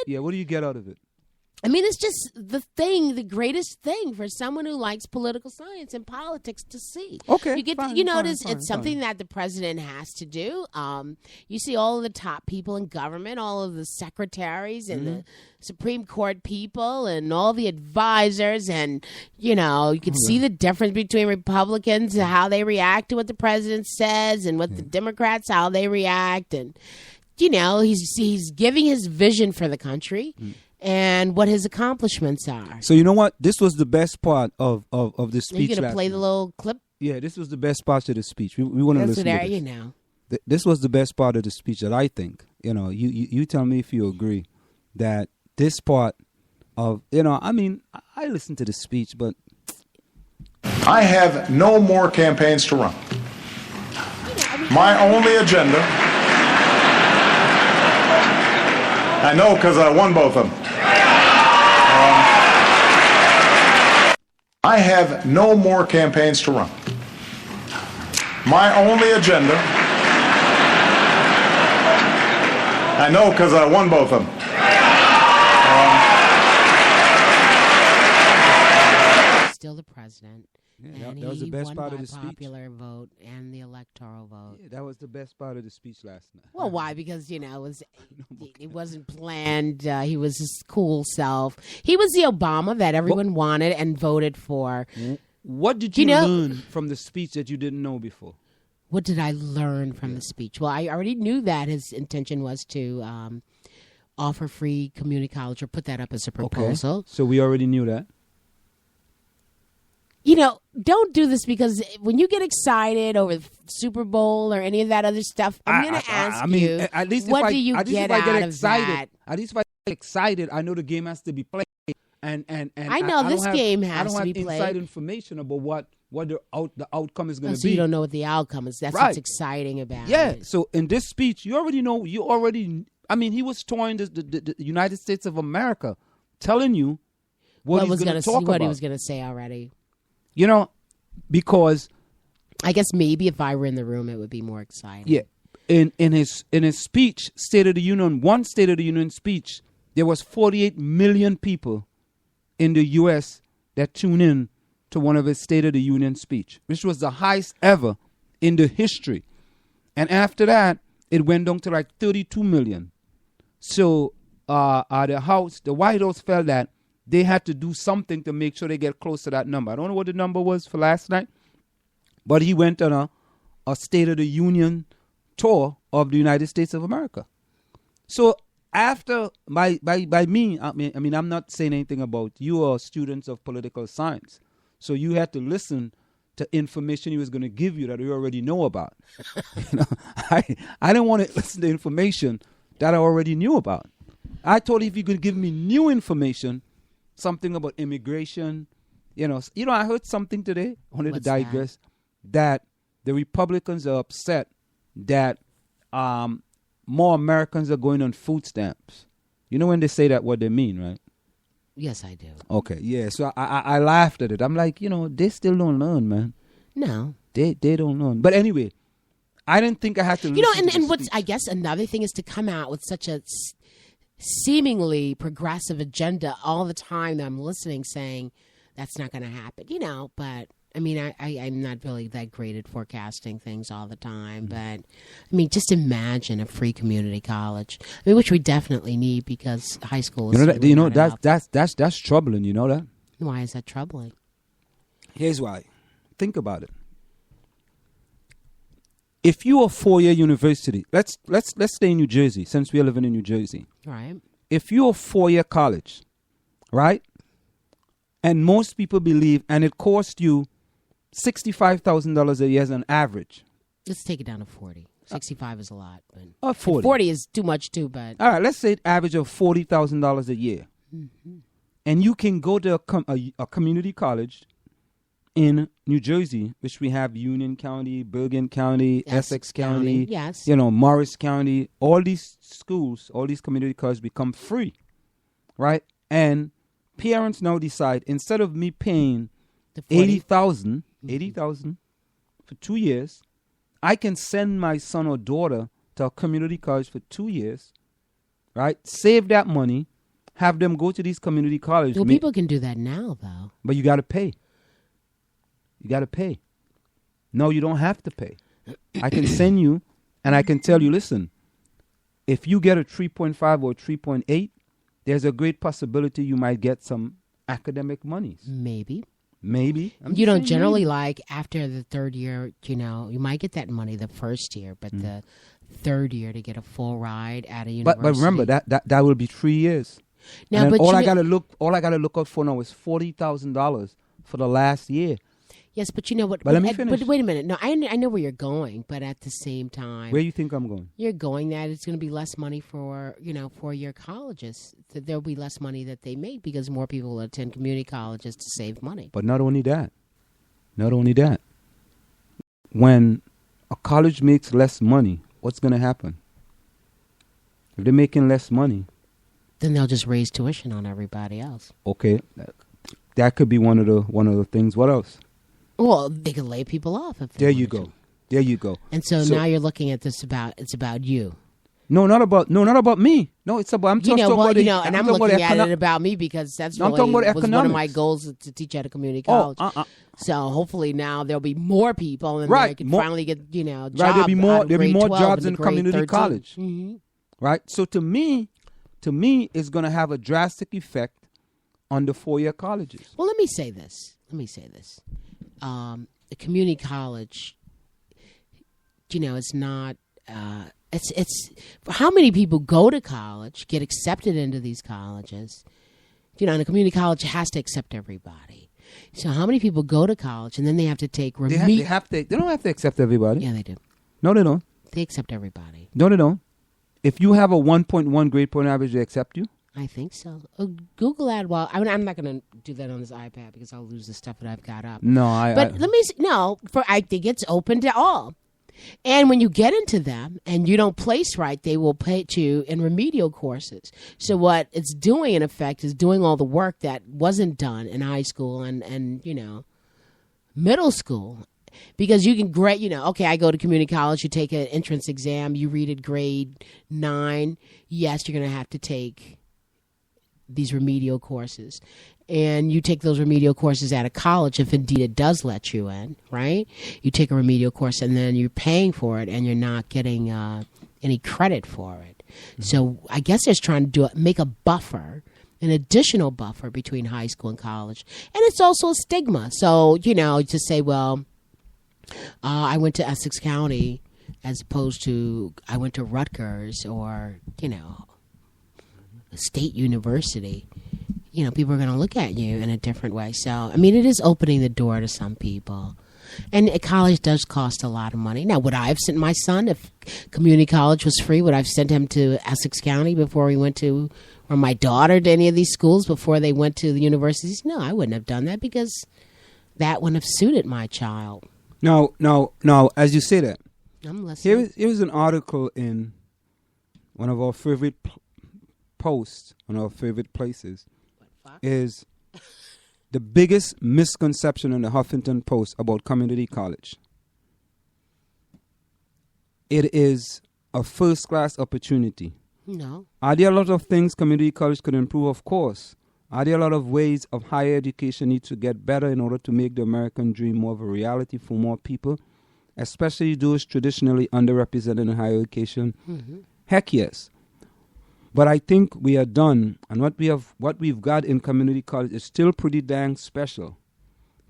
Yeah, what do you get out of it? I mean, it's just the greatest thing for someone who likes political science and politics to see. Okay, you get, fine, it's something that the president has to do. You see all of the top people in government, all of the secretaries and the Supreme Court people and all the advisors, and you can see the difference between Republicans and how they react to what the president says, and what the Democrats how they react, and he's giving his vision for the country. And what his accomplishments are. So you know what? This was the best part of the speech. Are you going to play the little clip? Yeah, this was the best part of the speech. We want to listen to this. This was the best part of the speech that I think. You tell me if you agree that this part of, I listened to the speech, but I have no more campaigns to run. My only agenda, I know because I won both of them. I have no more campaigns to run. My only agenda, I know because I won both of them. Still the president. Yeah, and that was the best part of the speech. Popular vote and the electoral vote. Yeah, that was the best part of the speech last night. Well, why? Because it wasn't planned. He was his cool self. He was the Obama that everyone wanted and voted for. What did you learn from the speech that you didn't know before? What did I learn from the speech? Well, I already knew that his intention was to offer free community college or put that up as a proposal. Okay. So we already knew that. Don't do this, because when you get excited over the Super Bowl or any of that other stuff, I'm going to ask you, at least what do you get out of that? At least if I get excited, I know the game has to be played. And I know this game has to be played. I don't have inside information about what the outcome is going to be. So you don't know what the outcome is. That's what's exciting about it. Yeah. So in this speech, you already know. He was touring the United States of America, telling you what he was going to talk about. What he was going to say already. Because I guess maybe if I were in the room, it would be more exciting. Yeah. In his speech, State of the Union speech, there was 48 million people in the U.S. that tuned in to one of his State of the Union speech, which was the highest ever in the history. And after that, it went down to like 32 million. So the White House felt that they had to do something to make sure they get close to that number. I don't know what the number was for last night, but he went on a State of the Union tour of the United States of America. So after by me, I'm not saying anything about you or students of political science. So you had to listen to information he was going to give you that you already know about. I didn't want to listen to information that I already knew about. I told him if you could give me new information, something about immigration, I heard something today. I wanted to digress that the Republicans are upset that more Americans are going on food stamps. You know when they say that, what they mean, right? Yes, I do. Okay, yeah. So I laughed at it. I'm like, they still don't learn, man. No, they don't learn. But anyway, I didn't think I had to. And what's I guess another thing is to come out with such a seemingly progressive agenda all the time that I'm listening, saying that's not going to happen, but I'm not really that great at forecasting things all the time, but just imagine a free community college, which we definitely need because high school is that's troubling, you know that? Why is that troubling? Here's why. Think about it. If you're a four-year university, let's stay in New Jersey since we're living in New Jersey. Right. If you're a four-year college, right, and most people believe, and it costs you $65,000 a year as an average. Let's take it down to 40. 65 is a lot. But 40. 40 is too much too, but... All right, let's say an average of $40,000 a year. Mm-hmm. And you can go to a community college in New Jersey, which we have Union County, Bergen County, Essex County, yes, Morris County. All these schools, all these community colleges become free, right? And parents now decide, instead of me paying $80,000 for 2 years, I can send my son or daughter to a community college for 2 years, right? Save that money, have them go to these community colleges. Well, people can do that now, though. But you got to pay. You got to pay. No, you don't have to pay. I can send you, and I can tell you, listen, if you get a 3.5 or 3.8, there's a great possibility you might get some academic monies. Maybe. You don't generally like after the third year, you might get that money the first year, but the third year to get a full ride at a university. But remember that will be 3 years. Now, but all I gotta look out for now is $40,000 for the last year. Yes, but you know what? But let me finish. But wait a minute. No, I know where you're going, but at the same time, where you think I'm going? You're going that it's going to be less money for 4-year colleges. That there'll be less money that they make because more people will attend community colleges to save money. But not only that. When a college makes less money, what's going to happen? If they're making less money, then they'll just raise tuition on everybody else. Okay, that could be one of the things. What else? Well, they could lay people off. There you go. And so now you're looking at this it's about you. No, not about me. No, it's about I'm talking about and I'm looking at it about me because that's really was one of my goals to teach at a community college. So hopefully now there'll be more people and they can finally get jobs. Right, there'll be more jobs in community 13. college. Mm-hmm. Right. So to me, it's going to have a drastic effect on the 4-year colleges. Well, let me say this. The community college, it's not. It's how many people go to college, get accepted into these colleges. And a community college has to accept everybody. So how many people go to college and then they have to take remedial? They don't have to accept everybody. Yeah, they do. No, they don't. They accept everybody. No, they don't. If you have a 1.1 grade point average, they accept you. I think so. Google that. Well, I'm not going to do that on this iPad because I'll lose the stuff that I've got up. No, let me see. No, I think it's open to all. And when you get into them and you don't place right, they will put you in remedial courses. So what it's doing, in effect, is doing all the work that wasn't done in high school and middle school. Because you can grade, okay, I go to community college, you take an entrance exam, you read at grade 9. Yes, you're going to have to take these remedial courses. And you take those remedial courses at a college, if indeed it does let you in, right? You take a remedial course and then you're paying for it and you're not getting any credit for it. Mm-hmm. So I guess they're trying to make a buffer, an additional buffer between high school and college. And it's also a stigma. So, to say, well, I went to Essex County as opposed to I went to Rutgers or, a state university. People are going to look at you in a different way. So, it is opening the door to some people. And college does cost a lot of money. Now, would I have sent my son, if community college was free, would I have sent him to Essex County before he went to, or my daughter to any of these schools before they went to the universities? No, I wouldn't have done that because that wouldn't have suited my child. No, as you say that, I'm listening. Here was an article in one of our favorite posts, one of our favorite places. Is the biggest misconception in the Huffington Post about community college. It is a first-class opportunity. No. Are there a lot of things community college could improve? Of course. Are there a lot of ways of higher education need to get better in order to make the American dream more of a reality for more people, especially those traditionally underrepresented in higher education? Mm-hmm. Heck yes. But I think we are done, and what we've got in community college is still pretty dang special.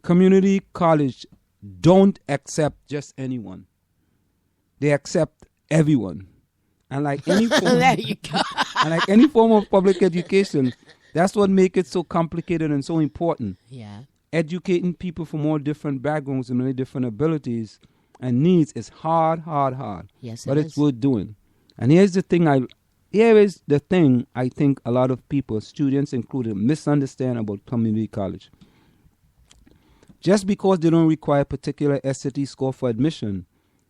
Community college don't accept just anyone; they accept everyone. And like any form, there you go. And like any form of public education, that's what makes it so complicated and so important. Yeah, educating people from all different backgrounds and many different abilities and needs is hard. Yes, but it's worth doing. And Here is the thing I think a lot of people, students included, misunderstand about community college. Just because they don't require a particular SAT score for admission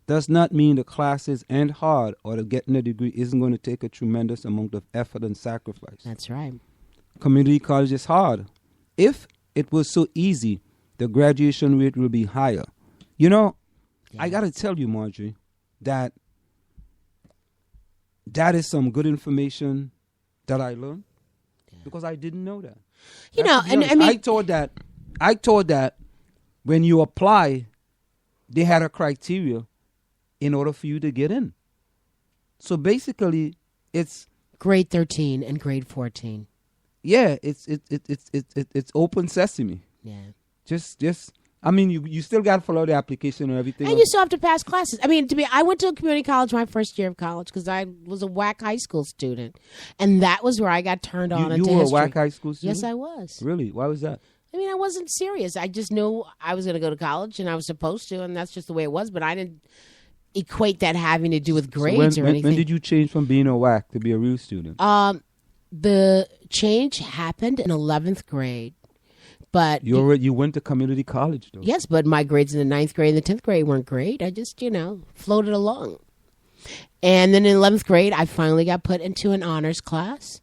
does not mean the classes end hard or that getting a degree isn't going to take a tremendous amount of effort and sacrifice. That's right. Community college is hard. If it was so easy, the graduation rate will be higher. I got to tell you, Marjorie, that is some good information that I learned. Yeah. because I didn't know that. You know, and I mean, I thought that when you apply, they had a criteria in order for you to get in. So basically, it's grade 13 and grade 14. Yeah, it's open sesame. Yeah. Just. I mean, you still got to fill out the application and everything. And you still have to pass classes. I mean, I went to a community college my first year of college because I was a WAC high school student. And that was where I got turned on into history. You were a WAC high school student? Yes, I was. Really? Why was that? I mean, I wasn't serious. I just knew I was going to go to college and I was supposed to, and that's just the way it was. But I didn't equate that having to do with grades or anything. When did you change from being a WAC to be a real student? The change happened in 11th grade. But you went to community college, though. Yes, but my grades in the 9th grade and the 10th grade weren't great. I just, floated along. And then in 11th grade, I finally got put into an honors class.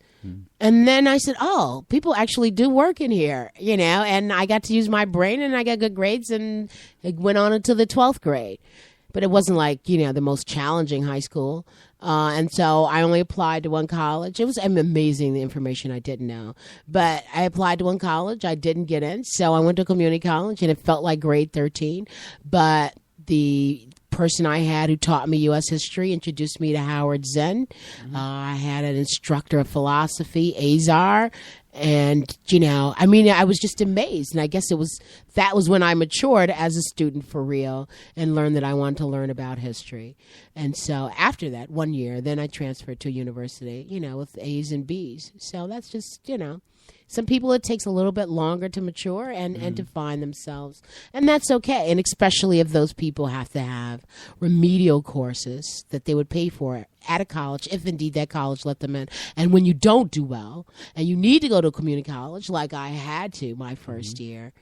And then I said, oh, people actually do work in here, and I got to use my brain and I got good grades and it went on until the 12th grade. But it wasn't like, the most challenging high school. And so I only applied to one college. It was amazing, the information I didn't know. But I applied to one college. I didn't get in. So I went to community college, and it felt like grade 13. But the person I had who taught me U.S. history introduced me to Howard Zinn. I had an instructor of philosophy, Azar. And, I was just amazed. And I guess that was when I matured as a student for real and learned that I wanted to learn about history. And so after that, 1 year, then I transferred to a university, with A's and B's. So that's just, some people it takes a little bit longer to mature and to find themselves. And that's okay. And especially if those people have to have remedial courses that they would pay for at a college, if indeed that college let them in. And when you don't do well and you need to go to a community college like I had to my first year,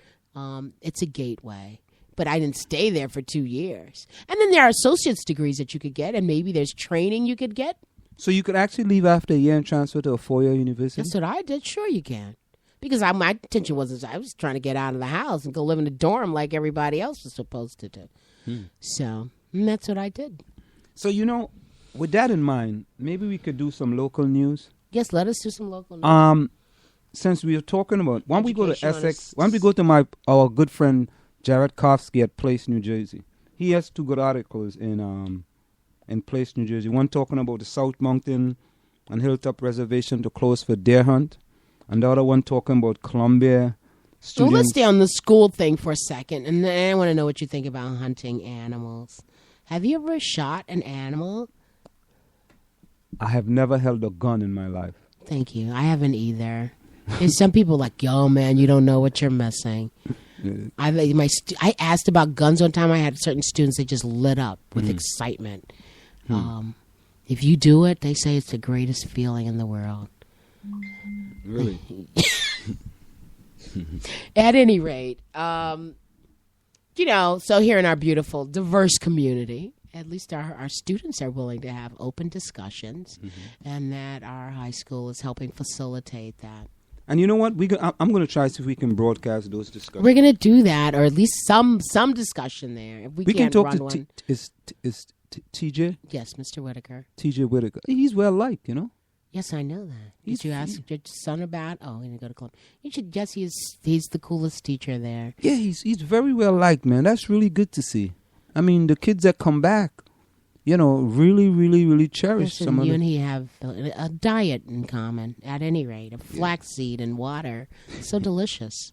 it's a gateway. But I didn't stay there for 2 years. And then there are associate's degrees that you could get, and maybe there's training you could get. So you could actually leave after a year and transfer to a 4-year university? That's what I did. Sure you can. Because my intention was I was trying to get out of the house and go live in a dorm like everybody else was supposed to do. So that's what I did. So, with that in mind, maybe we could do some local news. Yes, let us do some local news. Since we are talking about, why don't we go to Essex? Why don't we go to our good friend Jared Kofsky at Place, New Jersey? He has 2 good articles in Place, New Jersey. One talking about the South Mountain and Hilltop Reservation to close for deer hunt. And the other one talking about Columbia students. Well, let's stay on the school thing for a second. And then I want to know what you think about hunting animals. Have you ever shot an animal? I have never held a gun in my life. Thank you. I haven't either. There's some people like, yo, man, you don't know what you're missing. I asked about guns one time. I had certain students that just lit up with excitement. If you do it, they say it's the greatest feeling in the world. Really? At any rate, so here in our beautiful, diverse community, at least our students are willing to have open discussions, and that our high school is helping facilitate that. And you know what? I'm going to try to see if we can broadcast those discussions. We're going to do that, or at least some discussion there. If we can talk run to one. Is TJ? Yes, Mr. Whitaker. TJ Whitaker. He's well liked, Yes, I know that. Did you ask your son about? Oh, we're gonna go to club. You should. Yes, he's the coolest teacher there. Yeah, he's very well liked, man. That's really good to see. I mean, the kids that come back, really, really, really cherish Listen, some of you and he have a diet in common. At any rate, of flaxseed and water. So delicious.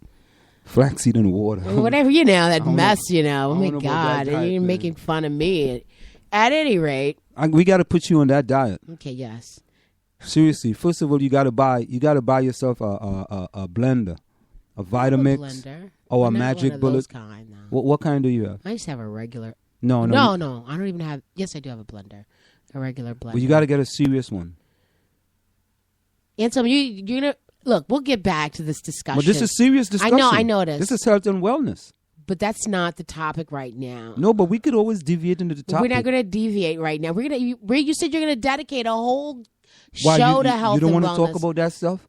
Flaxseed and water. Whatever that mess. Oh my God, and you're making fun of me. At any rate, we got to put you on that diet. Okay. Yes. Seriously, first of all, you gotta buy yourself a blender, a Vitamix, blender. or a Magic Bullet. Kind, no. What kind do you have? I just have a regular. No. I don't even have. Yes, I do have a blender, a regular blender. Well, you gotta get a serious one. And so you're gonna look. We'll get back to this discussion. But this is serious discussion. I know it is. This is health and wellness. But that's not the topic right now. No, but we could always deviate into the topic. We're not going to deviate right now. You said you're going to dedicate a whole Why, show to health and wellness. You don't want to talk about that stuff?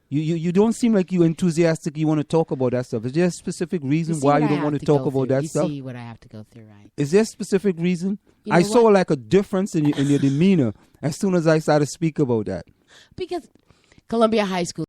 You don't seem like you enthusiastic. You want to talk about that stuff. Is there a specific reason why you don't want to talk about that stuff? You see what I have to go through, right? Is there a specific reason? I saw like a difference in your demeanor as soon as I started to speak about that. Because Columbia High School